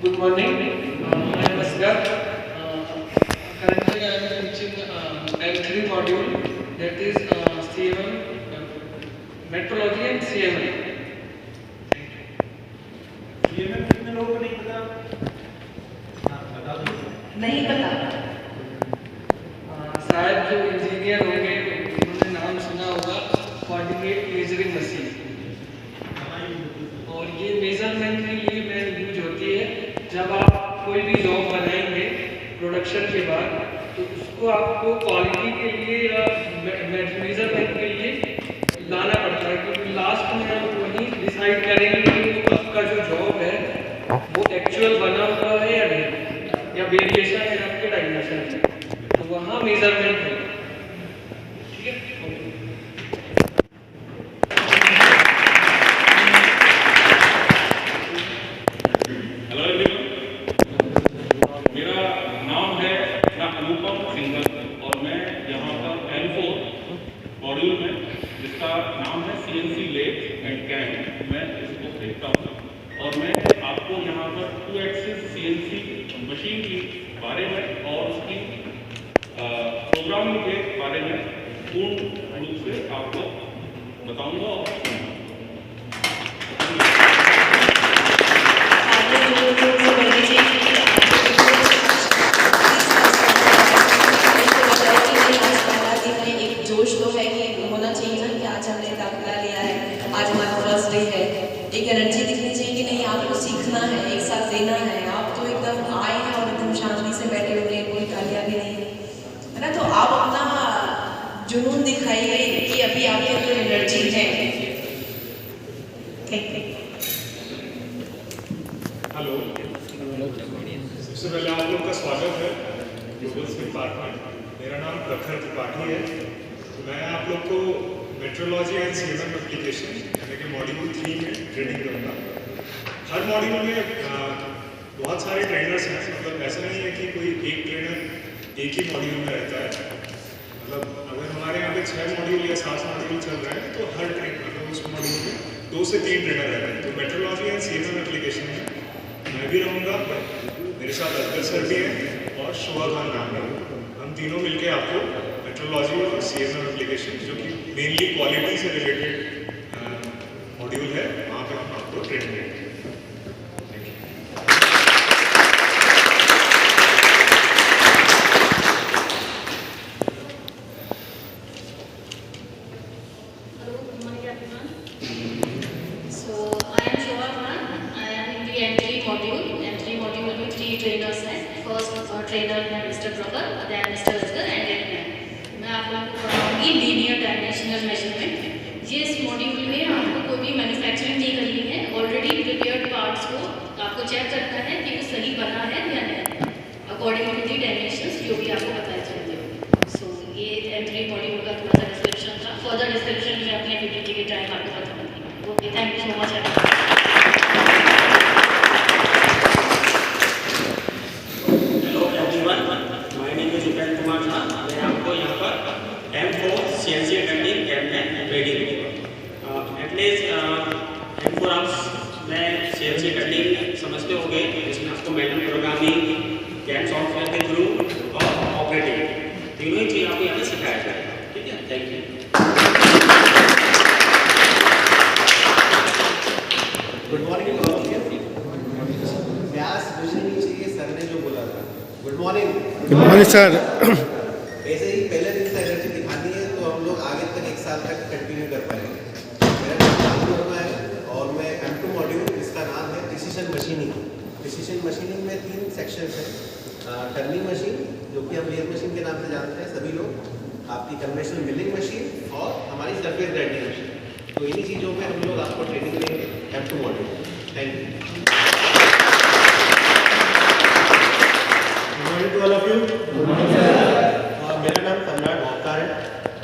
Good morning. I am Asghar. Currently, I am teaching L3 module, that is CML, Metrology and CML. CML कितने लोगों को नहीं पता? हाँ, बता दो। नहीं पता। शायद जो इंजीनियर होंगे उन्होंने नाम सुना होगा कोऑर्डिनेट मेजरिंग मशीन, और ये मेजरमेंट के लिए मैं यूज होती है। जब आप कोई भी जॉब बनाएंगे प्रोडक्शन के बाद, तो उसको आपको क्वालिटी के लिए या मेजरमेंट के लिए लाना पड़ता है, क्योंकि लास्ट में आप वही डिसाइड करेंगे कि आपका जो जॉब है वो एक्चुअल बना हुआ है या नहीं, या वेरिएशन है आपके डायमेंशन में, तो वहाँ मेजरमेंट है। ठीक है। हेलो एवरीवन, मेरा नाम है अनुपम सिंघल और मैं यहाँ पर L4 मॉड्यूल में, जिसका नाम है CNC लेथ एंड कैम, मैं इसको देखता हूँ और मैं आपको यहाँ पर 2 एक्सिस CNC मशीन के बारे में और उसकी प्रोग्रामिंग के बारे में पूर्ण रूप से आपको बताऊँगा और जोश तो है कि होना चाहिए ना कि आज हमने दाखिला लिया है, आज हमारा फर्स्ट डे है, एक एनर्जी दिखनी चाहिए कि नहीं आपको सीखना है, एक साथ देना है। आप तो एकदम आए हैं और एकदम शांति से बैठे हुए, कोई गालियाँ भी नहीं है ना, तो आप अपना जुनून दिखाइए कि अभी आपके अंदर एनर्जी है। हेलो, सबसे पहले आप लोग का स्वागत है ग्लोबल स्किल पार्क में। मेरा नाम प्रखर त्रिपाठी है। मैं आप लोग को मेट्रोलॉजी एंड सीएमएम एप्लीकेशन यानी कि मॉड्यूल 3 में ट्रेनिंग दूंगा। हर मॉड्यूल में बहुत सारे ट्रेनर्स हैं, मतलब ऐसा नहीं है कि कोई एक ट्रेनर एक ही मॉड्यूल में रहता है। मतलब अगर हमारे यहाँ पे 6 मॉड्यूल या 7 मॉड्यूल चल रहे हैं तो हर मतलब उस मॉड्यूल में 2 से 3 ट्रेनर रहते हैं। तो मेट्रोलॉजी एंड सीएमएम एप्लीकेशन में मैं भी रहूँगा, मेरे साथ असगर सर भी हैं और शुभा खान नाम है। हम तीनों मिलके आपको मेट्रोलॉजी और सीएमएम एप्लीकेशन, जो कि मेनली क्वालिटी से रिलेटेड मॉड्यूल है, वहाँ पे हम आपको ट्रेनिंग देंगे। ट्रेनर है mister Prakhar, then mister Asgar and then मैं आप लोगों को पढ़ाऊंगी लीनियर डायमेंशनल मेजरमेंट। ये इस मॉड्यूल में आपको कोई भी मैन्युफैक्चरिंग नहीं करनी है, ऑलरेडी प्रिपेयर्ड पार्ट्स को आपको चेक करना है कि वो सही बना है या नहीं, अकॉर्डिंग टू दी डायमेंशंस जो भी आपको बताए जाएंगे। सो ये L3 मॉड्यूल का थोड़ा सा डिस्क्रिप्शन था। फर्दर डिस्क्रिप्शन में अपने PPT के टाइम आपको बताऊंगी। Okay, thank you so much. मैं आपको यहाँ पर M4 CNC अटेंडिंग कैम में ट्रेनिंग दूंगा। एटलीस्ट M4 आप मैं CNC अटेंडिंग समझते होंगे, जिसमें आपको मैनुअल प्रोग्रामिंग, कैम सॉफ्टवेयर के थ्रू और ऑपरेटिंग तीनों ही चीज़ आपको यहाँ पर सिखाया जाएगा। ठीक है, thank you. Good morning all of you. प्यास मुझे नहीं चाहिए, सर ने जो बोला था। Good morning. Good morning sir. ऐसे ही पहले दिन से एनर्जी दिखानी है तो हम लोग आगे तक 1 साल तक कंटिन्यू कर पाएंगे। मेरा नाम राहुल वर्मा है और मैं M2 मॉड्यूल, इसका नाम है प्रिसीजन मशीनिंग। प्रिसीजन मशीनिंग में 3 सेक्शंस हैं। टर्निंग मशीन, जो कि हम लेथ मशीन के नाम से जानते हैं सभी लोग, आपकी कन्वेंशनल मिलिंग मशीन और हमारी सरफेस ग्राइंडिंग मशीन। तो इन्हीं चीज़ों में हम लोग आपको ट्रेनिंग देंगे M2 module. Thank you. To all of you. मेरा नाम सम्राट भोक्तार है।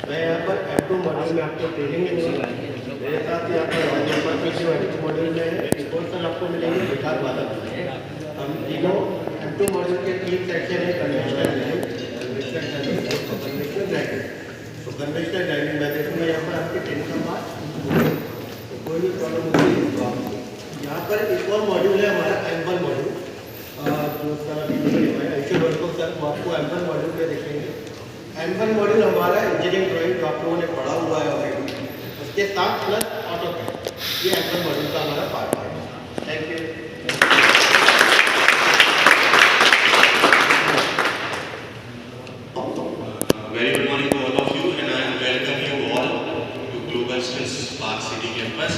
मैं यहाँ पर M2 मॉड्यूल में आपको ट्रेनिंग दूंगा। मेरे साथ यहाँ पर रोल नंबर M2 मॉड्यूल में एक और सर आपको मिलेंगे, विकास बादल। हम तीनों M2 मॉड्यूल के 3 सेक्शन है, कन्वेंशनल ग्राइंडिंग, कन्वेंशनल ग्राइंडिंग। तो कन्वेंशनल ग्राइंडिंग मेथड में यहाँ पर आपकी ट्रेनिंग का पार्ट, तो कोई भी प्रॉब्लम होती है तो आप यहाँ पर एक और मॉड्यूल है हमारा M1 मॉड्यूल। वो आपको M1 मॉड्यूल में देखेंगे। M1 मॉड्यूल हमारा इंजीनियरिंग ड्राइंग जो आप लोगों ने पढ़ा हुआ है ऑलरेडी, उसके साथ प्लस ऑटोकैड, ये M1 मॉड्यूल का हमारा पार्ट है। Thank you. Very good morning to all of you and I welcome you all to Global Skills Park City Campus.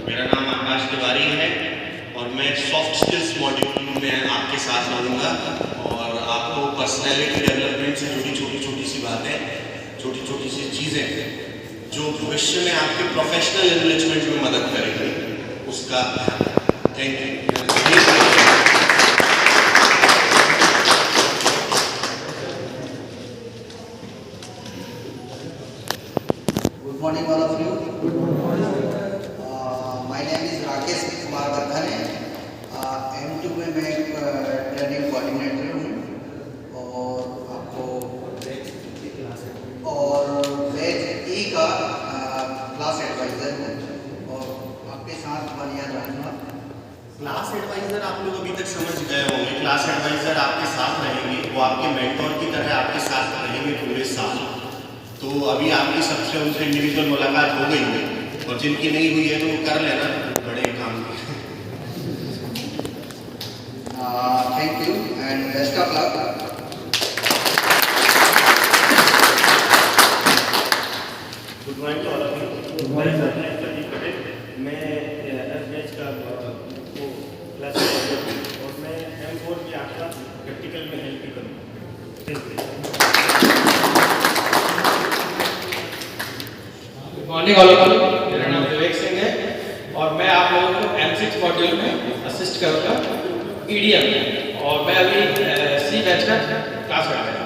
मेरा नाम आकाश तिवारी है और मैं सॉफ्ट स्किल्स मॉड्यूल में आपके साथ रहूँगा और आपको पर्सनैलिटी डेवलपमेंट से जुड़ी छोटी छोटी सी बातें, छोटी छोटी सी चीज़ें जो भविष्य में आपके प्रोफेशनल एनरिचमेंट में मदद करेंगी उसका thank you. Good morning all of you. My name is Rakesh Kumar Barkhane. M2 में मैं एक ट्रेनिंग कोऑर्डिनेटर हूँ और बैच E का क्लास एडवाइज़र हूँ और आपके साथ बनिया रहूँगा। क्लास एडवाइजर आप लोग अभी तक समझ गए होंगे। क्लास एडवाइजर आपके साथ रहेंगे, वो आपके मेंटोर की तरह आपके साथ रहेंगे पूरे साल। तो अभी आपकी सबसे उनसे इंडिविजुअल मुलाकात हो गई है और जिनकी नहीं हुई है तो वो कर लेना, बड़े काम की। Thank you and best of luck. Good morning to all of you. मेरा नाम है प्रदीप पटेल। मैं एफएच का क्लास और मैं M4 की आपका प्रैक्टिकल में हेल्प भी करूँगा। Thank you. Good morning all of you. मेरा नाम विवेक सिंह है और मैं आप लोगों को M6 मॉड्यूल में असिस्ट करूँगा EDM में और मैं अभी C बैच का क्लास कर रहा हूँ।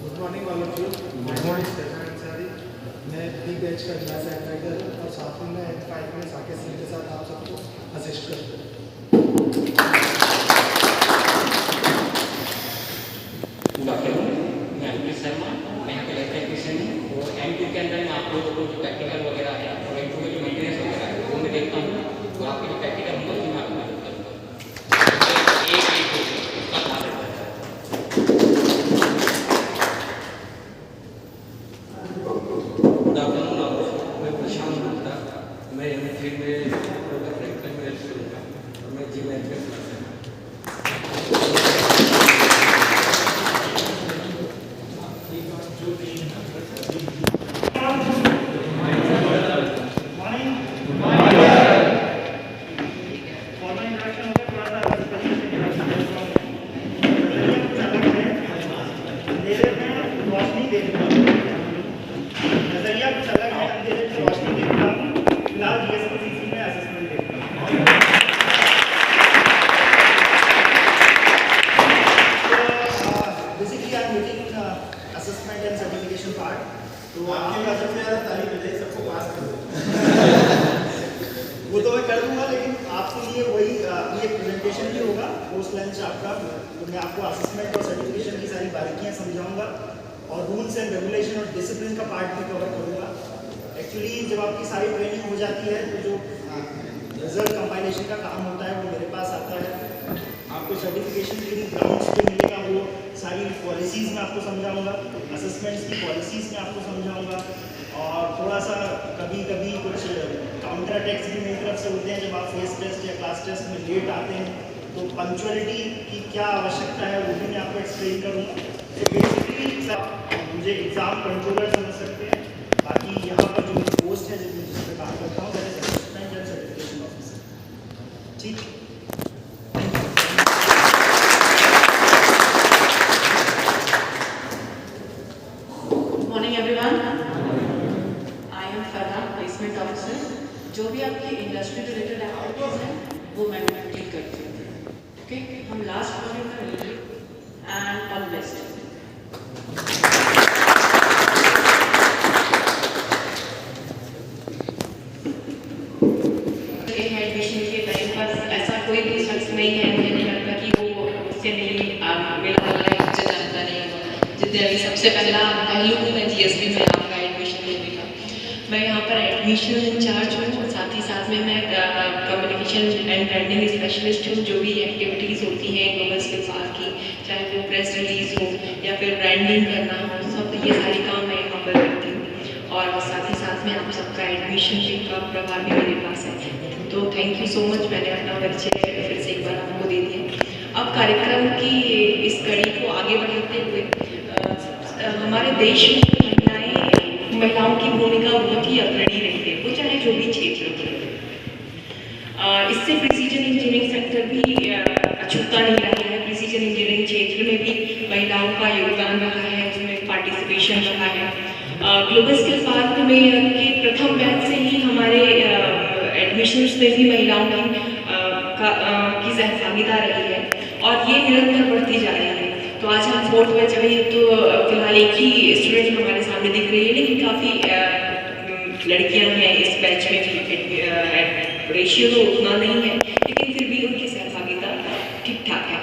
Good morning all of you. Good morning Stefan Ansari. मैं B बैच का क्लास एडवाइजर हूँ और साथ में मैं M5 में साकेत सिंह के साथ आप सबको असिस्ट करूँगा। गुड आफ्टरनून, मैं अंकित शर्मा, मैं यहाँ पे लाइफ टेक्नीशियन हूँ और M2 के अंदर मैं आप लोगों को जो प्रैक्टिकल वगैरह है और M2 के जो मेंटेनेंस वगैरह है वो मैं देखता हूँ और आपके जो प्रैक्टिकल होगा उसमें मैं आपको मदद करूँगा। उसका ध्यान रखना। गुड आफ्टरनून आप लोग। मैं प्रशांत गुप्ता, मैं M3 में प्रैक्टिकल में हेल्प करूँगा और मैं जी मैथ में क्लास है। वो तो मैं कर दूंगा, लेकिन आपके लिए वही ये प्रेजेंटेशन भी होगा पोस्ट लंच आपका, तो मैं आपको असेसमेंट और सर्टिफिकेशन की सारी बारीकियां समझाऊंगा और रूल्स एंड रेगुलेशन और डिसिप्लिन का पार्ट भी कवर करूंगा। एक्चुअली जब आपकी सारी ट्रेनिंग हो जाती है तो जो रिजल्ट कंपाइलेशन का काम होता है वो मेरे पास आता है। आपको सर्टिफिकेशन के लिए ग्राउंड्स पे मिलेगा, वो सारी पॉलिसीज़ में आपको समझाऊंगा, असेसमेंट्स की पॉलिसीज़ में आपको समझाऊंगा और थोड़ा सा कभी कभी कुछ काउंटर अटैक्स भी मेरी तरफ से होते हैं। जब आप फेस टेस्ट या क्लास टेस्ट में लेट आते हैं तो पंक्चुअलिटी की क्या आवश्यकता है वो भी मैं आपको एक्सप्लेन करूँगा। तो बेसिकली मुझे एग्ज़ाम कंट्रोलर समझ सकते हैं। बाकी यहाँ पर जो पोस्ट है जिस पर काम करता हूँ that is assistant and certification officer. ठीक। Morning everyone, I am Farha, placement officer. जो भी आपकी इंडस्ट्री रिलेटेड एक्टिविटीज़ हैं वो मैं डील करती हूँ। ओके, हम लास्ट मॉड्यूल में मिलेंगे एंड ऑल बेस्ट। एडमिशन के टाइम पर ऐसा कोई भी शख्स नहीं है, मुझे नहीं लगता कि वो उससे नहीं मिला वाला है, मुझे जानता नहीं होगा। जितने अभी सबसे पहला पहलू मैं GSB में आपका एडमिशन लेने का, मैं यहाँ पर एडमिशन इंचार्ज हूँ और साथ ही साथ में मैं कम्युनिकेशन एंड ब्रांडिंग स्पेशलिस्ट हूँ। जो भी एक्टिविटीज़ होती हैं ग्लोबल स्किल्स पार्क की, चाहे वो प्रेस रिलीज हो या फिर ब्रांडिंग करना हो, सब ये सारे काम मैं यहाँ पर करती हूँ। और साथ ही साथ में आप सबका एडमिशन का प्रभार भी मेरे पास है। तो थैंक यू सो मच, मैंने अपना परिचय फिर से एक बार आपको दे दिया। अब कार्यक्रम की इस कड़ी को आगे बढ़ाते हुए हमारे देश में महिलाओं की भूमिका बहुत ही अग्रणी रही है, वो चाहे जो भी क्षेत्र की। इससे प्रिसीजन इंजीनियरिंग सेक्टर भी अछूता नहीं रहा है। प्रिसीजन इंजीनियरिंग क्षेत्र में भी महिलाओं का योगदान रहा है, उसमें पार्टिसिपेशन रहा है। ग्लोबल स्किल पार्क में के प्रथम बैच से ही हमारे एडमिशन्स में भी महिलाओं की सहभागिता रही है और ये निरंतर बढ़ती जा रही है। तो आज हम 4th बैच में तो फिलहाल एक ही स्टूडेंट हमारे सामने दिख रही है, लेकिन काफ़ी लड़कियां हैं इस बैच में भी। रेशियो तो उतना नहीं है, लेकिन फिर भी उनकी सहभागिता ठीक ठाक है।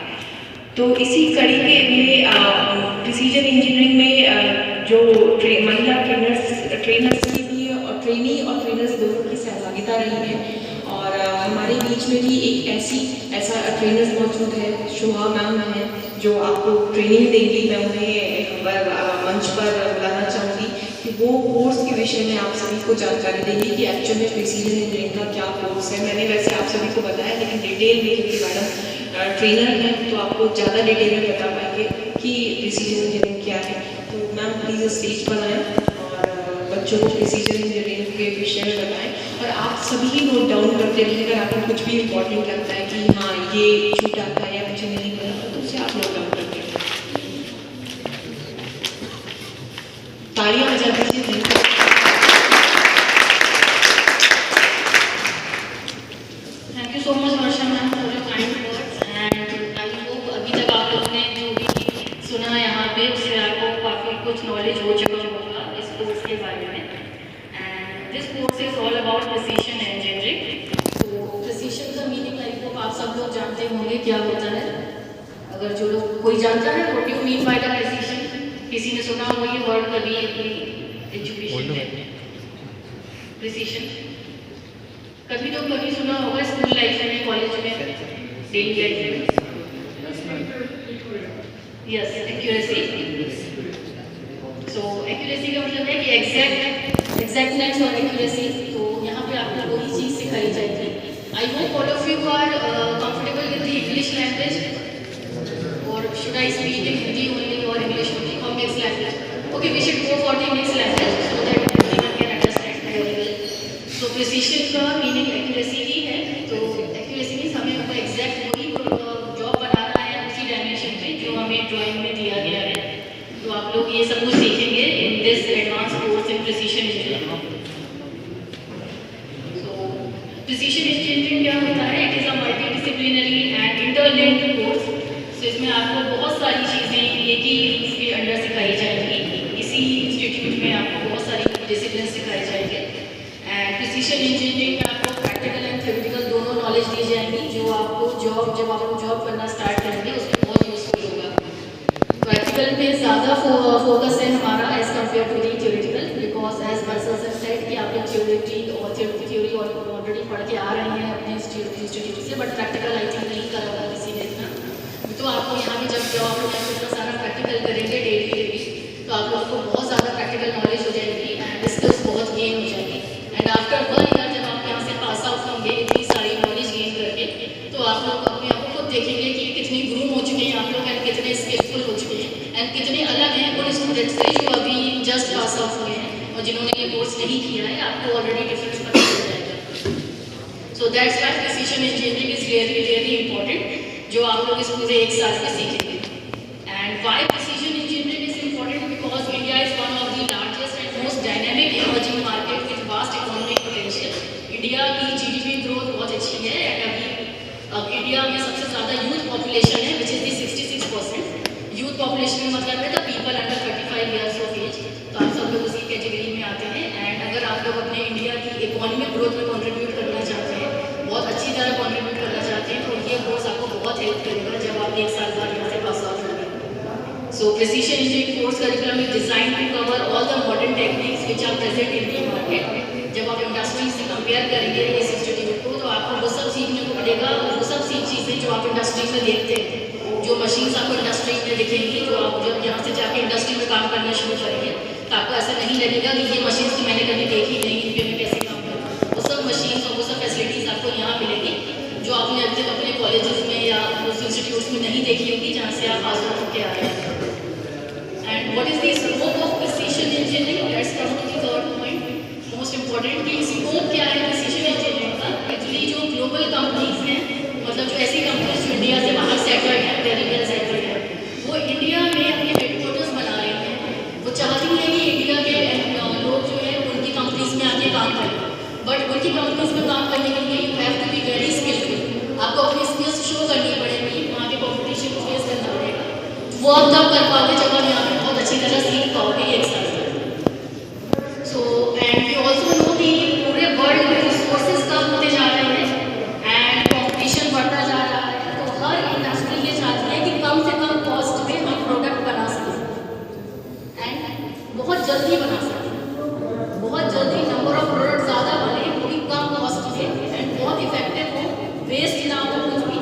तो इसी कड़ी के में प्रिसीजन इंजीनियरिंग में जो महिला ट्रेनर्स की भी और ट्रेनर्स दोनों की सहभागिता रही है। और हमारे बीच में भी एक ऐसा ट्रेनर्स मौजूद है, शोभा मैम है, जो आपको ट्रेनिंग देंगी। मैं उन्हें मंच पर बुलाना चाहूँगी कि वो कोर्स के विषय में आप सभी को जानकारी देंगी कि एक्चुअल में प्रिसीजन इंजीनियरिंग का क्या कोर्स है। मैंने वैसे आप सभी को बताया, लेकिन डिटेल में क्योंकि मैडम ट्रेनर हैं तो आपको ज़्यादा डिटेल में बता पाएंगे कि प्रिसीजन इंजीनियरिंग क्या है। तो मैम प्लीज़ स्टेज पर आएँ और बच्चों को प्रिसीजन इंजीनियरिंग के विषय में बताएँ। और आप सभी नोट डाउन करते रहिए, अगर आपको कुछ भी इम्पोर्टेंट लगता है कि हाँ ये छूटा था या मुझे नहीं पता तो उसे आप नोट डाउन करते रहिए। तालियां बजा दीजिए। Thank you so much Varsha ma'am for your kind words and I hope अभी तक आप लोगों ने जो भी सुना यहाँ पे उससे आपको काफ़ी कुछ नॉलेज हो चुका होगा इस कोर्स के बारे में। And this course is all about precision engineering. तो प्रिसीजन का मीनिंग आई होप आप सब लोग जानते होंगे क्या होता है। अगर जो लोग कोई जानता है what you mean by the precision, किसी ने सुना होगा ये वर्ड कभी एजुकेशन में? प्रिसीजन कभी तो कभी सुना होगा स्कूल लाइफ में, कॉलेज में, डेली लाइफ में। Yes, accuracy. सो एक्यूरेसी का मतलब है कि एग्जैक्टनेस और एक्यूरेसी। तो यहाँ पे आपको वही चीज़ सिखाई जाएगी। I hope all of you are comfortable with the English language, or should I speak in Hindi only or English only or mixed language? Okay, we should go for the mixed language so that everyone can understand very well. So precision का meaning accuracy ही है। तो accuracy means हमें मतलब exact वही job बनाना है उसी dimension पे जो हमें ड्राइंग में दिया गया है। तो आप लोग ये सब कुछ सीखेंगे in this advanced course in precision engineering. So precision engineering क्या होता है? It is a multidisciplinary and interlinked course. तो इसमें आपको बहुत सारी चीज़ें एक ही इसके अंडर सिखाई जाएंगी। इसी इंस्टीट्यूट में आपको बहुत सारी डिसिप्लिन सिखाई जाएंगे। एंड प्रिसीजन इंजीनियरिंग में आपको प्रैक्टिकल एंड थ्योरेटिकल दोनों नॉलेज दी जाएंगी, जो आपको जब आप जॉब करना स्टार्ट करेंगे उसमें बहुत यूजफुल होगा। प्रैक्टिकल में ज़्यादा फोकस है हमारा as compared to the theoretical, because as person said कि आप लोग थ्योरी ऑलरेडी पढ़ के आ रहे हैं अपने इंस्टीट्यूट से, बट प्रैक्टिकल आई थिंक नहीं करा होगा किसी ने इतना। तो आपको यहाँ पे जब आप लोग इतना सारा प्रैक्टिकल करेंगे डेली तो आप लोगों को बहुत ज़्यादा प्रैक्टिकल नॉलेज हो जाएगी एंड स्किल्स बहुत गेन हो जाएगी। एंड आफ्टर 1 ईयर जब आप यहाँ से पास आउट होंगे इतनी सारी नॉलेज गेन करके, तो आप लोग अपने आप को खुद देखेंगे कि कितनी ग्रूम हो चुके हैं आप लोग एंड कितने स्किलफुल हो चुके हैं एंड कितने अलग हैं उन स्टूडेंट्स से जो अभी जस्ट पास आउट हुए हैं और जिन्होंने ये कोर्स नहीं किया है। आपको ऑलरेडी डिफरेंस पता चल जाएगा। So that's why precision engineering is really important, जो आप लोग इस पूरे 1 साल में सीखेंगे। And why precision engineering is important? Because India is one of the largest and most dynamic emerging market with vast economic potential. India की GDP growth बहुत अच्छी है एंड अभी इंडिया में सबसे ज़्यादा यूथ पॉपुलेशन है which is the 66%। Youth population में मतलब है the people under 35 years of age. तो आप सब लोग उसी कैटेगरी में आते हैं। एंड अगर आप लोग अपने इंडिया की इकोनॉमिक ग्रोथ में कॉन्ट्रीब्यूट करना चाहते हैं, बहुत अच्छी तरह कॉन्ट्रीब्यूट करना चाहते हैं, तो ये कोर्स आपको बहुत हेल्प करेगा जब आप 1 साल बाद यहाँ से पास आउट होंगे। So precision engineering course curriculum is design to cover all the modern techniques technologies which are present in the market. जब आप इंडस्ट्री से कंपेयर करेंगे इस इंस्टीट्यूट को तो आपको वो सब सीखने को मिलेगा, वो सब चीज़ें जो आप इंडस्ट्री में देखते हैं, जो मशीन्स आपको इंडस्ट्री में दिखेंगी, जो आप जब यहाँ से जाके इंडस्ट्री में काम करना शुरू करेंगे तो आपको ऐसा नहीं लगेगा कि ये मशीन्स तो मैंने कभी देखी नहीं, इनके में कैसे काम करूँ। वो सब मशीन्स और वो सब फैसिलिटीज़ आपको यहाँ मिलेंगी जो आपने अब तक अपने कॉलेजेस में या उस इंस्टीट्यूट्स में नहीं देखी होगी जहाँ से आप पास आउट होकर आ रहे हैं। And what is the scope of precision engineering? Let's come to the third point, most important कि स्कोप क्या है प्रिसिशन इंजीनियरिंग का। एक्चुअली जो ग्लोबल कंपनीज हैं, मतलब जो ऐसी कंपनीज जो इंडिया से बाहर सेटल्ड हैं, वेरी वेल सेटल्ड हैं, वो इंडिया में अपने हेडक्वार्टर्स बना रहे हैं। वो चाहती हैं कि इंडिया के लोग जो है उनकी कंपनीज में आके काम करें, बट उनकी कंपनीज में काम करने के लिए you have to be very skillful. आपको अपनी स्किल्स शो करनी पड़ेगी, वहाँ के कॉम्पिटिशन को फेस करना पड़ेगा। वो आप तब कर पाओगे जब आप यहाँ पे बहुत अच्छी तरह सीख पाओगे एक साथ। So and we also know कि पूरे वर्ल्ड में रिसोर्सेज कम होते जा रहे हैं एंड कॉम्पिटिशन बढ़ता जा रहा है, तो हर इंडस्ट्री ये चाहती है कि कम से कम कॉस्ट में हम प्रोडक्ट बना सकें एंड बहुत जल्दी बना सकें, बहुत जल्दी नंबर ऑफ प्रोडक्ट ज़्यादा बने, वो भी कम कॉस्ट में एंड बहुत इफेक्टिव हो, वेस्ट ना हो कुछ भी।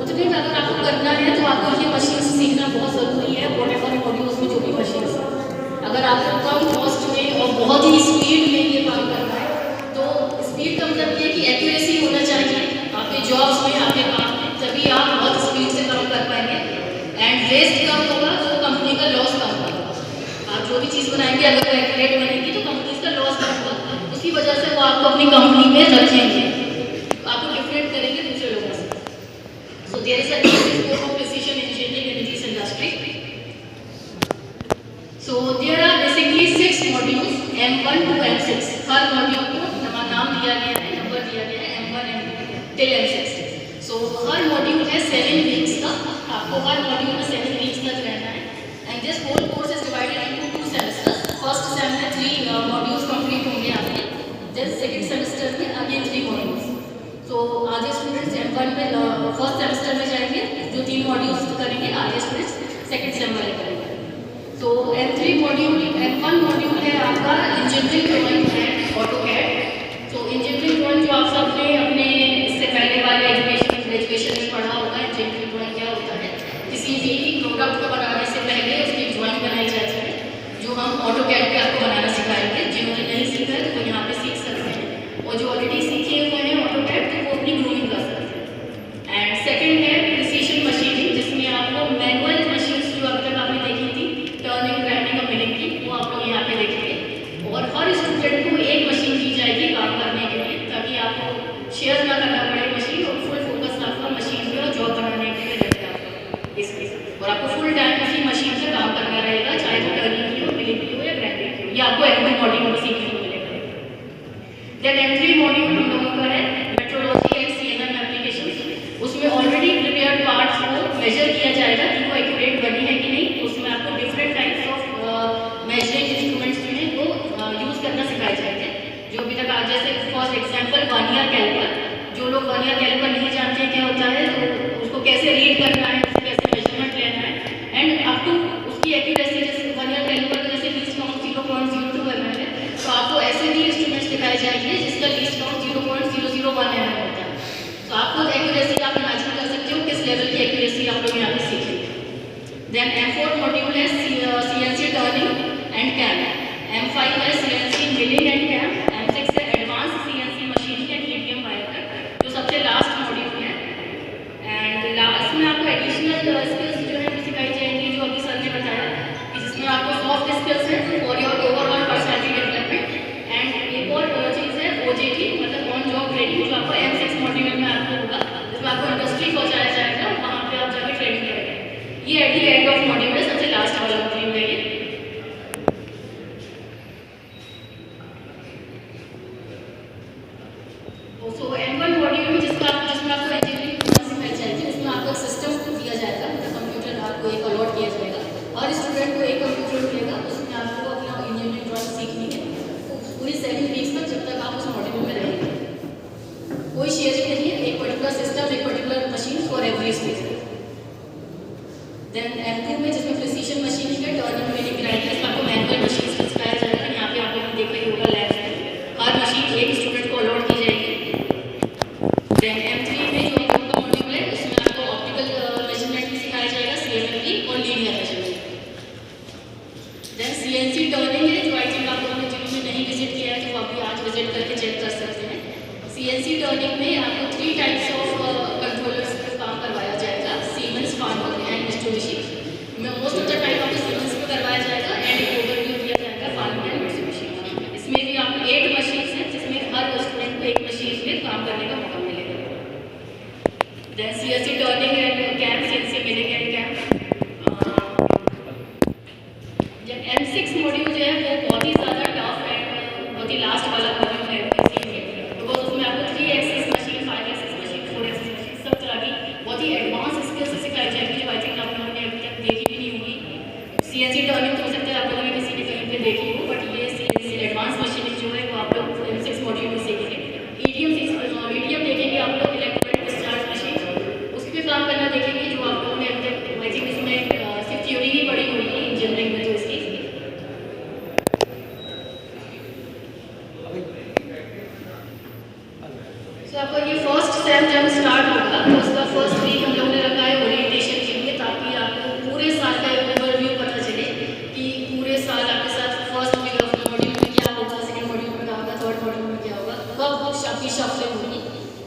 उतने में अगर आपको करना है तो आपको ये मशीन सीखना बहुत ज़रूरी है। वॉटेवर मॉड्यूल्स में जो भी मशीन है, अगर आपको कम कॉस्ट में और बहुत ही स्पीड में ये काम करना है तो स्पीड का मतलब ये कि एक्यूरेसी होना चाहिए आपके जॉब्स में, आपके काम में, तभी आप बहुत स्पीड से काम कर पाएंगे एंड वेस्ट कम होगा तो कंपनी का लॉस कम होगा। आप जो भी चीज़ बनाएंगे अगर वो एक्यूरेट बनेगी तो कंपनी का लॉस कम होगा, उसकी वजह से वो आपको अपनी कंपनी में रखेंगे, आपको डिफरेंट करेंगे दूसरे लोगों से। So there is a scope of precision engineering in this industry. So there are basically 6 modules M1 to M6। हर मॉड्यूल को नाम दिया गया है, नंबर दिया गया है M1 M2 till M6। So हर मॉड्यूल है 7 वीक्स का, आपको हर मॉड्यूल में 7 वीक्स तक रहना है and this whole course is divided into 2 semesters. First sem में 3 मॉड्यूल्स कंप्लीट होंगे आपके, देन सेकंड सेमेस्टर में अगेन 3 मॉड्यूल्स। तो आधे स्टूडेंट्स M1 में फर्स्ट सेमेस्टर में जाएंगे जो 3 मॉड्यूल्स करेंगे, आधे स्टूडेंट्स सेकंड सेम वाले करेंगे। तो M3 मॉड्यूल, M1 मॉड्यूल है आपका इंजीनियरिंग ड्राइंग एंड ऑटोकैड। तो इंजीनियरिंग ड्राइंग जो आप सबने अपने इससे पहले वाले ग्रेजुएशन में पढ़ा होगा, इंजीनियरिंग ड्राइंग क्या होता है, किसी भी प्रोडक्ट को बनाने से पहले उसकी ड्राइंग बनाई जाती है, जो हम ऑटोकैड पे आपको बनाना सिखाएंगे। जिन्होंने नहीं सीखा है तो वो यहाँ पे सीख सकते हैं, और जो ऑलरेडी सीखे हुए हैं ऑटोकैड तो वो अपनी ग्रूमिंग कर सकते हैं। एंड सेकेंड है प्रिसिशन मशीनिंग, जिसमें आपको मैनुअल मशीन्स जो अब तक आपने देखी थी, टर्निंग, ग्राइंडिंग और मिलिंग की, वो आप लोग यहाँ पे देखेंगे। और हर स्टूडेंट को एक मशीन दी जाएगी काम करने के लिए, ताकि आपको शेयर ना करना पड़े मशीन, और फुल फोकस आपका मशीन पे और जॉब बनाने के लिए रहता है आपको इसके, और आपको फुल टाइम उसी मशीन से काम करना रहेगा, चाहे वो टर्निंग की हो, मिलिंग की हो या ग्राइंडिंग की हो। ये आपको M2 मॉड्यूल में सीखने को मिलेगा। देन M3 मॉड्यूल हम लोगों का है मेट्रोलॉजी एंड CMM एप्लीकेशन। उसमें ऑलरेडी प्रिपेयर्ड पार्ट्स को मेजर किया जाएगा कि वो एक्यूरेट बनी है कि नहीं। उसमें आपको different types of measuring instruments जो हैं वो यूज़ करना सिखाए जाएंगे, जो अभी तक आज, जैसे फॉर एग्जांपल वर्नियर कैलिपर। जो लोग वर्नियर कैलिपर नहीं जानते क्या होता है, तो उसको कैसे रीड करना है, उससे कैसे मेजरमेंट लेना है एंड अप टू उसकी एक्यूरेसी, जैसे वर्नियर कैलिपर का जैसे लीस्ट काउंट 0.02 mm है, तो आपको ऐसे भी इंस्ट्रूमेंट्स दिखाए जाएंगे जिसका लीस्ट काउंट 0.001 mm होता है। तो आपको एक्यूरेसी आप इमेजिन कर सकते हो किस लेवल की एक्यूरेसी आप लोग यहाँ पे सीखेंगे। देन M4 मॉड्यूल है CNC turning and CAM. M5 है CNC milling and cam. M6 है advance CNC machining and medium wire cut, जो सबसे लास्ट मॉड्यूल है। एंड लास्ट में आपको एडिशनल स्किल्स जो है वो सिखाई जाएंगी, जो अभी सर ने बताया कि जिसमें आपको सॉफ्ट स्किल्स है for your overall personality development. And एक और चीज़ है OJT, मतलब ऑन जॉब ट्रेनिंग, जो आपको M6 मॉड्यूल में आपको होगा, जिसमें आपको इंडस्ट्री पहुँचाया जाएगा, वहाँ पर आप जाकर ट्रेनिंग करेंगे। ये at the end of module है, सबसे लास्ट वाला मॉड्यूल है ये। CNC टर्निंग है, जो आई थिंक आप लोगों ने जिन्होंने नहीं विजिट किया है तो वो अभी आज विजिट करके चेक कर सकते हैं। CNC टर्निंग में आपको 3 टाइप्स ऑफ कंट्रोलर्स पे काम करवाया जाएगा, siemens, farmer and Mitsubishi. Most of the time आपको सीमेंस पे करवाया जाएगा एंड एक ओवरव्यू दिया जाएगा फार्मर एंड मित्सुबिशी का। इसमें भी आपको 8 मशीन्स हैं, जिसमें हर स्टूडेंट को एक मशीन पे काम करने का मौका मिलेगा। Then CNC turning and cam, CNC milling and cam. M6 module जो है वो बहुत ही ज़्यादा टफ है, बहुत ही लास्ट वाला मॉड्यूल है बिकॉज उसमें आपको 3 axis machine, 5 axis machine, 4 axis machine सब तरह की बहुत ही एडवांस स्किल्स सिखाई जाएगी, जो आई थिंक आप लोगों ने अभी तक देखी भी नहीं होगी। CNC टर्निंग तो हो सकता है आप लोगों ने किसी ने कहीं पे देखी हो, बट ये CNC एडवांस मशीनिंग जो है वो आप लोग M6 मॉड्यूल में सीखेंगे। EDM देखेंगे आप लोग, इलेक्ट्रॉनिक डिस्चार्ज मशीन, उस पर काम करना देखेंगे, जो आप लोगों ने अभी तक आई थिंक इसमें सिर्फ थ्योरी ही पढ़ी हुई है इंजीनियरिंग में, तो इसकी तो आपका ये फर्स्ट सेम जब स्टार्ट होगा तो उसका फर्स्ट वीक हम लोगों ने रखा है ओरिएंटेशन के लिए, ताकि आपको पूरे साल का एक ओवरव्यू पता चले कि पूरे साल आपके साथ फर्स्ट मॉड्यूल में क्या होगा, सेकंड मॉड्यूल में क्या होगा, थर्ड मॉड्यूल में क्या होगा, कब आपकी शफलिंग होगी।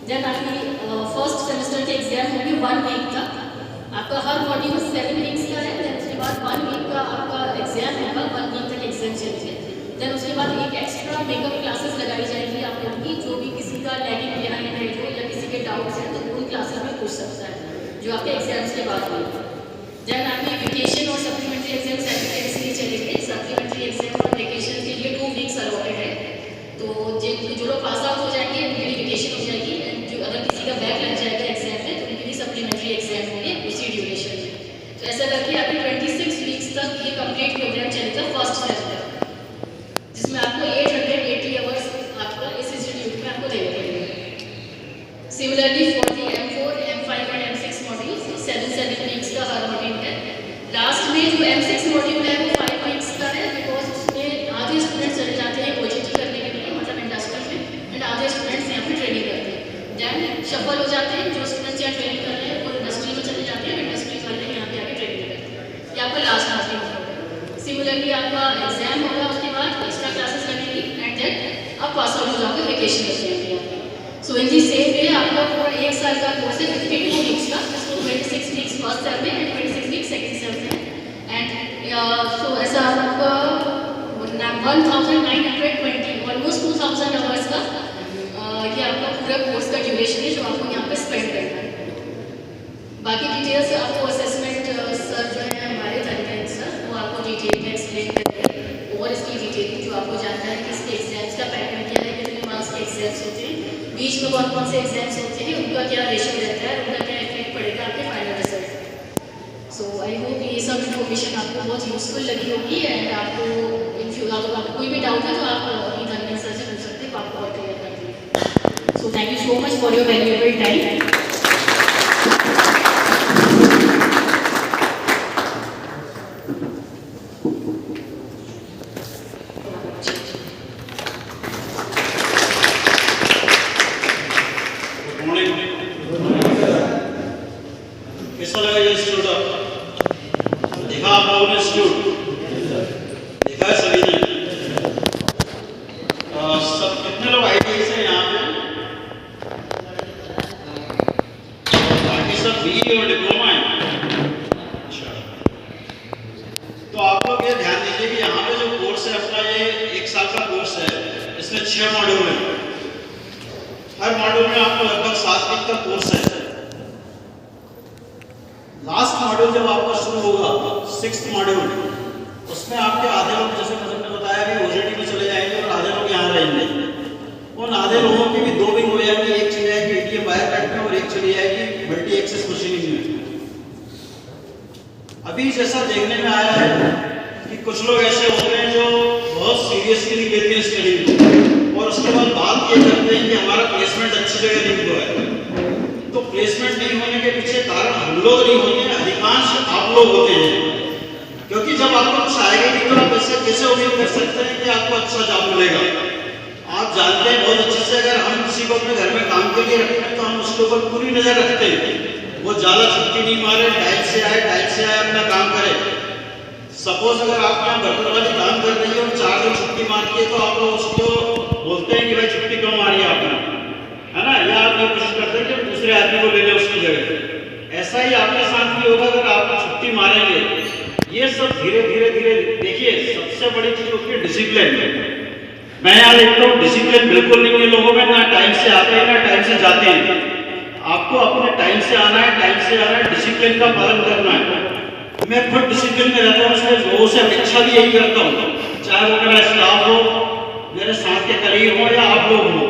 देन आपकी फर्स्ट सेमेस्टर के एग्जाम होगी 1 वीक तक। आपका हर मॉड्यूल 7 वीक्स का है। देन उसके बाद 1 वीक का आपका एग्जाम होगा, 1 वीक तक एग्जाम चलेंगे। देन उसके बाद एक एक्स्ट्रा मेकअप क्लासेस लगाई जाएगी आप लोगों की, जो भी किसी का लैगिंग बिहाइंड है जो या किसी के डाउट्स हैं तो उन क्लासेस में पूछ सकता है, जो आपके एग्जाम्स के बाद होगी। देन आपकी वेकेशन और सप्लीमेंट्री एग्जाम साइमल्टेनियसली चलेंगे। सप्लीमेंट्री एग्जाम और वेकेशन के लिए 2 वीक्स अलॉटेड है, तो जो लोग पास आउट हो जाएंगे उनके लिए वेकेशन हो जाएगी, एंड जो अगर किसी का बैक लग जाएगा एग्जाम में तो उनके लिए सप्लीमेंट्री एग्जाम होंगे उसी ड्यूरेशन में। तो ऐसा करके आपकी 26 वीक्स तक ये कंप्लीट प्रोग्राम चलेगा फर्स्ट सेमेस्टर, जिसमें आपको 880 आवर्स आपका इस इंस्टीट्यूट में आपको देने पड़ेंगे। Similarly for the M4, M5 and M6 modules 7 weeks का हर मॉड्यूल है। लास्ट में जो M6 मॉड्यूल है वो 5 वीक्स का है, बिकॉज उसमें आधे स्टूडेंट्स चले जाते हैं OJT करने के लिए, मतलब इंडस्ट्री में, एंड आधे स्टूडेंट्स यहाँ पे ट्रेनिंग करते हैं। देन शफल हो जाते हैं, जो स्टूडेंट्स यहाँ ट्रेनिंग कर रहे हैं वो इंडस्ट्री में चले जाते हैं, इंडस्ट्री वाले यहाँ पे आके ट्रेनिंग करते हैं। ये आपका लास्ट मॉड्यूल होगा। सिमिलरली आपका एग्जाम होगा, उसके बाद एक्स्ट्रा क्लासेस लगेगी, एंड देन आप पास आउट हो जाओगे, वेकेशन हो जाएगी आपकी। सो इन दी सेम वे आपका पूरा 1 साल का कोर्स है 52 वीक्स का, जिसको 26 वीक्स फर्स्ट सेम में एंड 26 वीक्स सेकंड सेम में। एंड सो ऐसा आपका 1920 ऑलमोस्ट 2000 आवर्स का ये आपका पूरा कोर्स का ड्यूरेशन है, जो आपको यहाँ पे स्पेंड करना है। बाकी डिटेल्स आपको असेसमेंट सर जो है हमारे धनराज सर, वो आपको डिटेल में एक्सप्लेन करेंगे, और इसकी डिटेल जो आपको जानना है कि इसके एग्जाम्स का पैटर्न क्या है, कितने मार्क्स के एग्जाम्स होते हैं, बीच में कौन कौन से एग्जाम्स होते हैं, उनका क्या रेशियो रहता है, उनका क्या इफेक्ट पड़ेगा आपके final result. So I hope ये सब इन्फॉर्मेशन आपको बहुत यूजफुल लगी होगी, एंड आपको आपको कोई भी डाउट है तो आप अपनी धनराज सर से पूछ सकते हैं, आपको और क्लियर कर देंगे। So thank you so much for your valuable time. कैसा लगा ये इंस्टीट्यूट? देखा आप लोगों ने इंस्टीट्यूट? देखा है सभी ने? सब कितने लोग ITI से यहाँ पे? बाकी सब BE और डिप्लोमा है। अच्छा, तो आप लोग ये ध्यान दीजिए कि यहाँ पे जो कोर्स है अपना, ये 1 साल का कोर्स है, इसमें 6 मॉड्यूल है। हर मॉड्यूल में आपको लगभग 7 वीक का कोर्स है। लास्ट मॉड्यूल जब आपका शुरू होगा 6th मॉड्यूल, उसमें आपके आधे लोग, जैसे मैंने बताया, कि OJT में चले जाएंगे और आधे लोग यहाँ रहेंगे। उन आधे लोगों की भी 2 विंग हो जाएंगी, एक चली जाएगी ATM वायर कट में और एक चली जाएगी मल्टी एक्सेस मशीनिंग में। अभी जैसा देखने में आया है कि कुछ लोग ऐसे होते हैं जो बहुत सीरियसली लेते हैं स्टडी को, और उसके बाद बात ये करते हैं कि हमारा प्लेसमेंट अच्छी जगह नहीं हुआ है। तो प्लेसमेंट नहीं होने के पीछे कारण हम लोग नहीं होते हैं, अधिकांश आप लोग होते हैं, क्योंकि जब आपको कुछ आएगा नहीं तो आप ऐसे कैसे उम्मीद कर सकते हैं कि आपको अच्छा जॉब मिलेगा। आप जानते हैं बहुत अच्छे से, अगर हम किसी को अपने घर में काम के लिए रखते हैं तो हम उसके ऊपर पूरी नजर रखते हैं, वो ज्यादा छुट्टी नहीं मारे, टाइम से आए अपना काम करे। सपोज अगर आप यहाँ बर्तन वाली काम कर रही हो और 4 दिन छुट्टी मारती है तो आप लोग उसको बोलते हैं कि भाई छुट्टी क्यों मारी आपने, है ना, या आप ये कोशिश करते हैं कि दूसरे आदमी को ले लें उसकी जगह। ऐसा ही आपके साथ भी होगा अगर आप छुट्टी मारेंगे। ये सब धीरे धीरे धीरे देखिए, सबसे बड़ी चीज होती है डिसिप्लिन। मैं यहाँ देखता हूँ डिसिप्लिन बिल्कुल नहीं है लोगों में, ना टाइम से आते हैं ना टाइम से जाते हैं। आपको अपने टाइम से आना है, टाइम से आना है, डिसिप्लिन का पालन करना है। मैं खुद डिसिप्लिन में रहता हूँ, इसलिए लोगों से अपेक्षा भी यही करता हूँ, चाहे वो मेरा स्टाफ हो, मेरे साथ के करीब हो या आप लोग हो।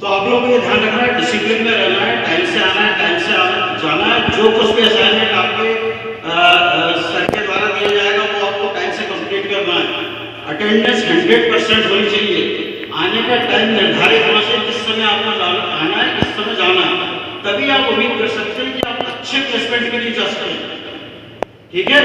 तो आप लोगों को ये ध्यान रखना है, डिसिप्लिन में रहना है, टाइम से आना है, टाइम से जाना है। जो कुछ भी असाइनमेंट आपके सर के द्वारा दिया जाएगा वो आपको टाइम से कंप्लीट करना है। अटेंडेंस 100% होनी चाहिए। आने का टाइम निर्धारित होना चाहिए, किस समय आपको आना है, किस समय जाना है। तभी आप उम्मीद कर सकते हैं कि आप अच्छे प्लेसमेंट के लिए जा सकते हैं। ठीक है,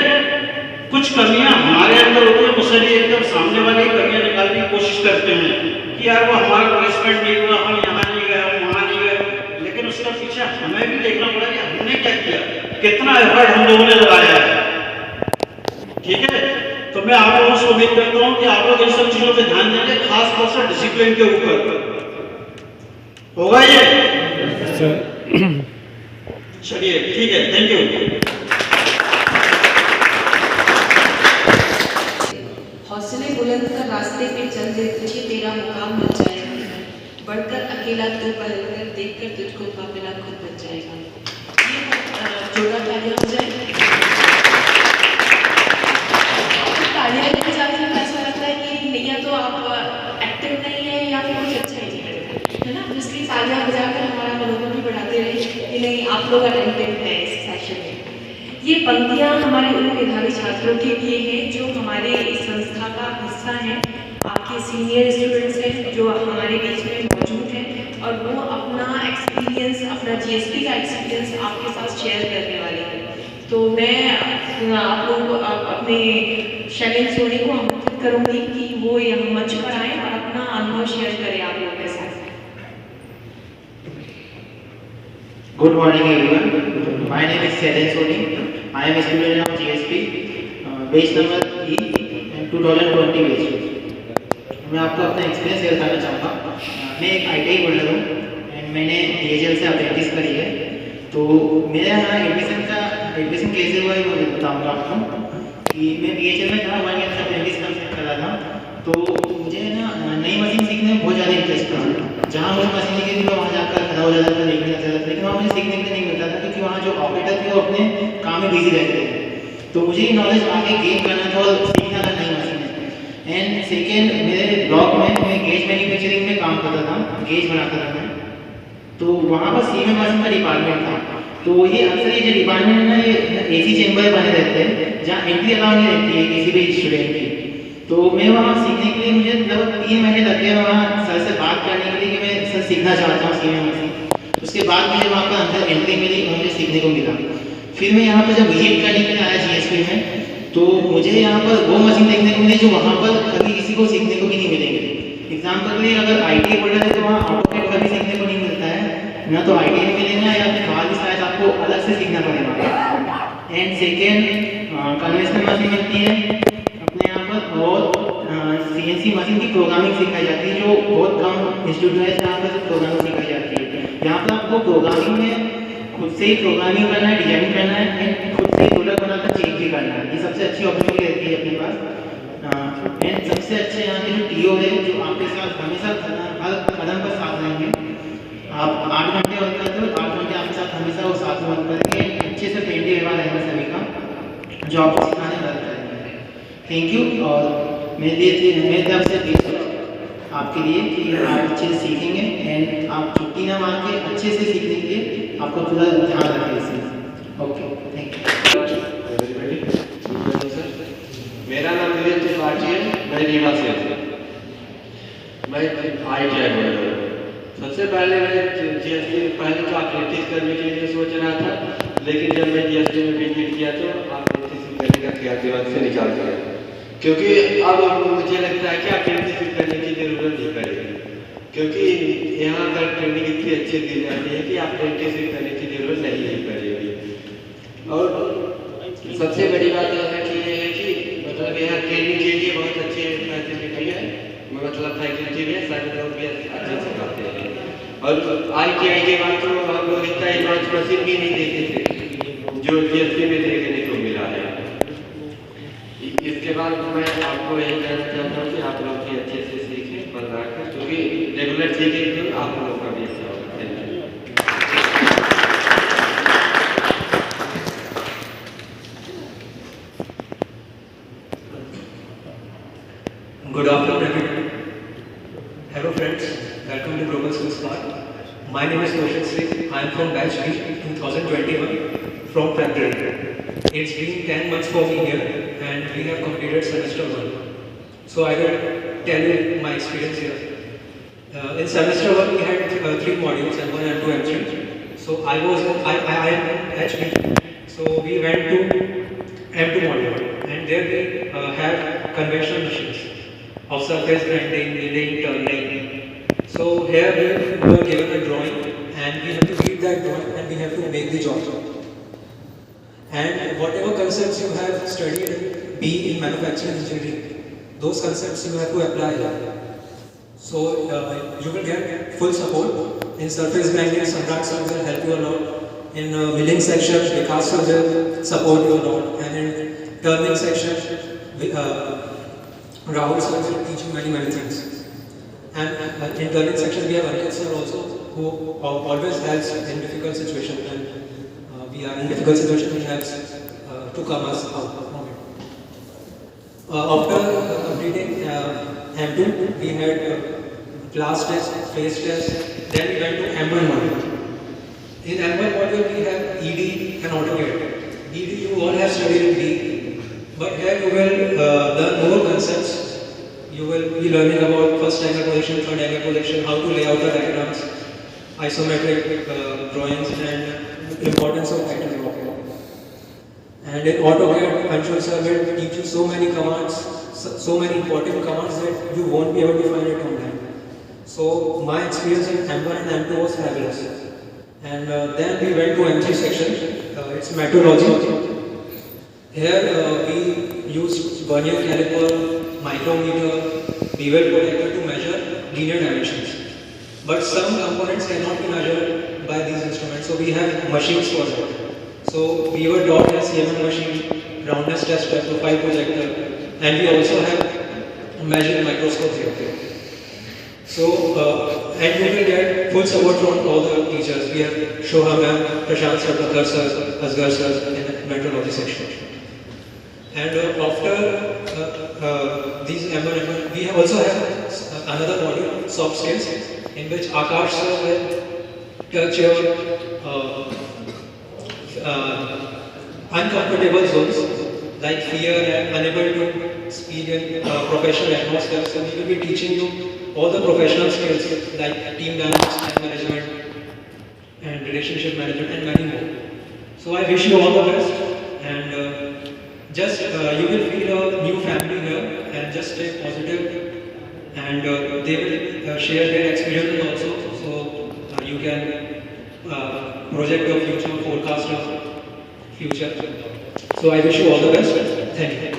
कुछ कमियां हमारे अंदर होती है, मुझसे भी एकदम सामने वाले कमियां निकालने की कोशिश करते हैं कि यार वो हमारा प्लेसमेंट नहीं हुआ, हम यहाँ नहीं गए, हम वहाँ नहीं गए। लेकिन उसका पीछे हमें भी देखना पड़ा कि हमने क्या किया, कितना एफर्ट हम लोगों ने लगाया है। ठीक है, तो मैं आप लोगों से उम्मीद करता हूँ कि आप लोग इन सब चीजों पे ध्यान देंगे, खास तौर से डिसिप्लिन के ऊपर। होगा ये? चलिए ठीक है, थैंक यू। हौसले बुलंद कर रास्ते पे चल दे, तुझे तेरा मुकाम मिल जाएगा। बढ़कर अकेला तू पहल कर, देख कर तुझको काफिला खुद बच जाएगा। ये जोड़ा तालियां हो जाए। तालियां बजा के ऐसा लगता है कि नहीं, या तो आप एक्टिव नहीं है या फिर कुछ अच्छा ही है ना। इसलिए तालियां बजाकर हमारा मनोबल भी बढ़ाते रहे कि नहीं, आप लोग अटेंटिव हैं इस सेशन में। ये पंक्तियाँ हमारे उन मेधावी छात्रों के लिए हैं जो हमारे इस संस्था का हिस्सा हैं, आपके सीनियर स्टूडेंट्स हैं जो हमारे बीच में मौजूद हैं और वो अपना एक्सपीरियंस, अपना जीएसपी का एक्सपीरियंस आपके साथ शेयर करने वाले हैं। तो मैं आप लोगों को अपने शैलेंद्र सोनी को आमंत्रित करूँगी कि वो यहाँ मंच पर आएँ और अपना अनुभव शेयर करें आप लोगों के साथ। Good morning everyone. My name is Shailesh Soni. I am a student of GSP, batch number E and 2020 batch। मैं आपको अपना एक्सपीरियंस शेयर करना चाहूँगा। मैं एक ITI होल्डर हूँ एंड मैंने DHL से अप्रेंटिस करी है। तो मेरे यहाँ एडमिशन कैसे हुआ है मैं बताऊँगा आपको कि मैं DHL में था, 1 ईयर से अप्रेंटिस करा था। तो मुझे ना नई मशीन सीखने में बहुत ज़्यादा इंटरेस्ट था। जहाँ मुझे मशीन सीखी थी मैं वहाँ जाकर खड़ा हो जाता था, देखने लग जाता था, लेकिन वहाँ मुझे सीखने के लिए नहीं मिलता था क्योंकि वहाँ जो ऑपरेटर थे वो अपने काम में बिजी रहते थे। तो मुझे ये नॉलेज आगे गेन करना था और सीखना था नई मशीन। एंड सेकेंड, मेरे ब्लॉक में मैं गेज मैन्युफैक्चरिंग में काम करता था, गेज बनाता था मैं। तो वहाँ पर सीमेंट मशीन का डिपार्टमेंट था। तो ये अक्सर ये जो डिपार्टमेंट है ना, ये AC चैम्बर बने रहते हैं जहाँ एंट्री अलाउ नहीं रहती है किसी भी स्टूडेंट की। तो मैं वहाँ सीखने के लिए मुझे लगभग 3 महीने लग गए वहाँ सर से बात करने के लिए कि मैं सर सीखना चाहता हूँ सीमेंट मशीन। उसके बाद मुझे वहाँ पर अंदर एंट्री मिली और मुझे सीखने को मिला। फिर मैं यहाँ पर जब विजिट करने के लिए आया GSP में, तो मुझे यहाँ पर वो मशीन देखने को मिली जो वहाँ पर कभी किसी को सीखने को भी नहीं मिलेंगे। एग्जाम्पल के लिए अगर ITI होल्डर है तो वहाँ ऑटोकैड कभी सीखने को नहीं मिलता है, ना तो ITI में मिलेगा या फिर बाहर भी शायद आपको अलग से सीखना पड़ेगा। एंड सेकेंड, कन्वेंशनल मशीन मिलती है अपने यहाँ पर और CNC मशीन की प्रोग्रामिंग सिखाई जाती है, जो बहुत कम इंस्टीट्यूट है जहाँ पर प्रोग्रामिंग सिखाई जाती है। यहाँ पर आपको प्रोग्रामिंग में खुद से ही प्रोग्रामिंग करना है, डिजाइन करना है एंड खुद से ही प्रोडक्ट बनाकर चेक भी करना है। ये सबसे अच्छी अपॉर्चुनिटी रहती है अपने पास। एंड सबसे अच्छे यहाँ के जो TO है जो आपके साथ हमेशा हर कदम पर साथ रहेंगे। आप 8 घंटे वर्क करते हो, 8 घंटे आपके साथ हमेशा वो साथ में वर्क करेंगे, अच्छे से फ्रेंडली व्यवहार रहेगा सभी का, जो आपको सिखाने में मदद करेंगे। Thank you. और मेरे तरफ से आपके लिए कि आप अच्छे से सीखेंगे एंड आप छुट्टी ना मार के अच्छे से सीखने के लिए आपका पूरा ध्यान रखें इसमें। Okay, thank you. मेरा नाम दिलीप त्रिपाठी है, मैं रीवा से हूँ। मैं ITI होल्डर हूँ। सबसे पहले मैं GSP पहले तो अप्रेंटिस करने के लिए सोच रहा था, लेकिन जब मैं GSP में विजिट किया तो अप्रेंटिस करने का ख्याल दिमाग से निकाल दिया, क्योंकि अब मुझे लगता है कि अप्रेंटिस करने की जरूरत नहीं पड़ेगी, क्योंकि यहाँ पर ट्रेनिंग इतनी अच्छी दी जाती है कि अप्रेंटिस करने की जरूरत नहीं पड़ेगी। और सबसे बड़ी बात यह है कि यहाँ ट्रेनिंग के लिए बहुत अच्छे फैसिलिटी है, मतलब फैकल्टी भी है, सारे लोग भी अच्छे सिखाते हैं। और ITI के बाद तो हम लोग इतना एडवांस मशीन भी नहीं देखते थे जो GSP में देखने को मिला है। इसके बाद मैं आपको यही कहना चाहता हूँ कि आप लोग भी अच्छे से सीखें बनाकर, क्योंकि रेगुलर सीखेंगे तो आप लोगों का भी अच्छा होगा। Thank you. Good afternoon, everyone. Hello, friends. Welcome to Global School Spark. My name is Koshin Singh. I am from Batch B 2021 from February. It's been 10 months for me here, and we have completed semester 1. So I will tell you my experience here. In semester 1, we had 3 modules, M1, M2, M3. So I am in HB. So we went to M2 module, and there we have conventional machines of surface grinding, milling, turning. So here we were given a drawing, and we have to read that drawing and we have to make the job. And whatever concepts you have studied B in manufacturing engineering, those concepts you have to apply here. So you will get full support. In surface grinding, Samrat sir will help you a lot. In milling section, Vikas sir will support you a lot. And in turning section, Rahul sir will teach you many things. And in turning section we have Anil sir also, who always helps in difficult situations. And we are in difficult situations, he helps to come us out from it. After completing M2, we had class test, phase test, then we went to M1 module. In M1 module we have ED and AutoCAD. ED you all have studied in B, but here you will learn more concepts. You will be learning about first angle position, third angle position, how to lay out the diagrams, isometric drawings, and importance of pattern blocking. And in AutoCAD, Anshul sir will teach you so many commands, so many important commands that you won't be able to find it online. So my experience in M1 and M2 was fabulous. And then we went to M3 section. It's metrology. Here we used vernier caliper, micrometer, bevel protector to measure linear dimensions. But some components cannot be measured by these instruments, so we have machines for that. So we were taught a CMM machine, roundness tester, profile projector, and we also have measuring microscopes here. So, and we will get full support from all the teachers. We have Shoha ma'am, Prashant sir, Prakhar sir, Asgar sir in the metrology section. And after these M1, we also have another module, soft skills, in which Akash sir will touch your uncomfortable zones like fear and unable to speak in professional atmosphere. So we will be teaching you all the professional skills like team dynamics, time management, and relationship management, and many more. So I wish you all the best, and you will feel a new family here, and just stay positive, and they will share their experiences also, so you can project your future, forecast your future. So I wish you all the best. Thank you.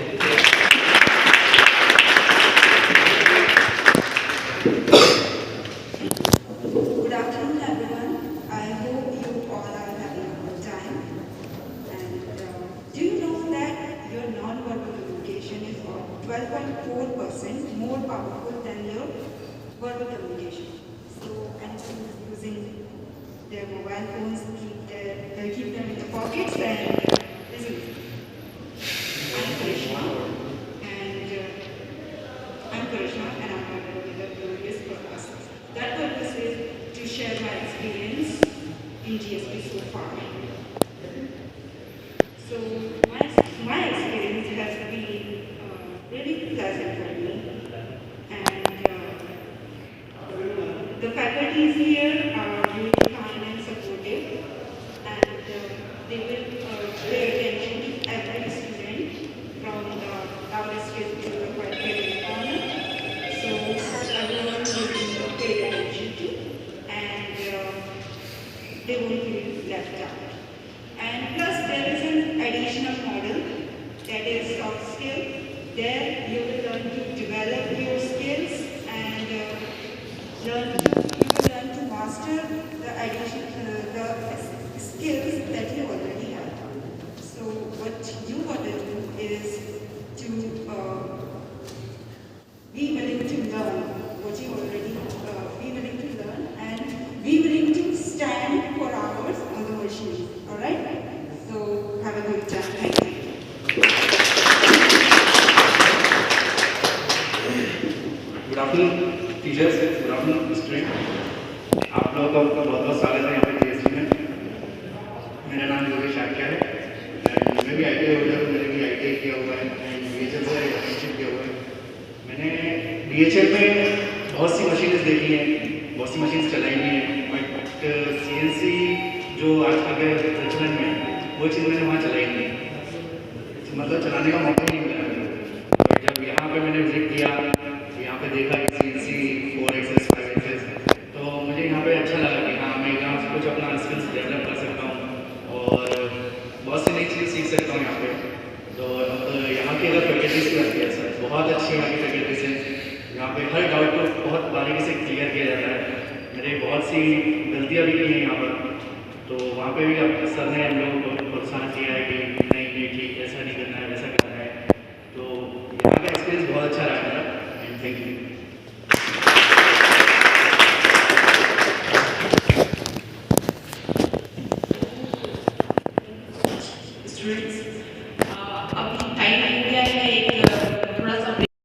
Good afternoon, everyone. I hope you all are having a good time. And do you know that your non-verbal communication is 12.4% more powerful than your verbal communication? So anyone who is using their mobile phones, keep them in the pockets and listen. I'm Karishma, and I'm part of the glorious purpose. That purpose is to share my experience in GSP so far. So my experience has been really pleasant for me, and the faculties here are really kind and supportive, and they will pay attention to every student from the loudest kid to the quiet kid in the corner. So everyone will be paid attention to, and they won't feel left out. And plus there is an additional model that is soft skill, there you will learn to develop your skills and you will learn to master the skills that you already have. So what you want to do is to be willing to learn what you already be willing to learn and be willing to stand for hours on the machine. All right? So have a good time. Thank you. Good afternoon teachers, good afternoon student. आप लोगों का बहुत बहुत स्वागत है यहाँ पे GST में। मेरा नाम योगेश आख्या है। मैं भी ITI होल्डर हूँ, मैंने भी ITI किया हुआ है, DHL से इंटर्नशिप किया हुआ है। मैंने DHL में बहुत सी मशीन्स देखी हैं, बहुत सी मशीन्स चलाई हैं, बट CNC जो आजकल के प्रचलन में वो चीज़ मैंने वहाँ चलाई नहीं, मतलब चलाने का मौका नहीं मिला। तो जब यहाँ पे मैंने विजिट किया, यहाँ पे देखा कि CNC 4XS 5XS, तो मुझे यहाँ पे अच्छा लगा कि हाँ मैं यहाँ से कुछ अपना स्किल्स डेवलप कर सकता हूँ और बहुत सी नई चीज़ सीख सकता हूँ यहाँ पे। तो यहाँ की अगर फैकल्टीज़ की बात किया सर, बहुत अच्छी यहाँ की फैकल्टीज़ हैं। यहाँ पे हर डाउट को बहुत बारीकी से क्लियर किया जाता है। मैंने बहुत सी गलतियाँ भी की हैं यहाँ पर, तो वहाँ पे भी अब सर ने हम लोगों को प्रोत्साहन किया है कि नहीं नहीं ठीक, ऐसा नहीं करना है, वैसा करना है। तो यहाँ का एक्सपीरियंस बहुत अच्छा रहा है मेरा। Thank you.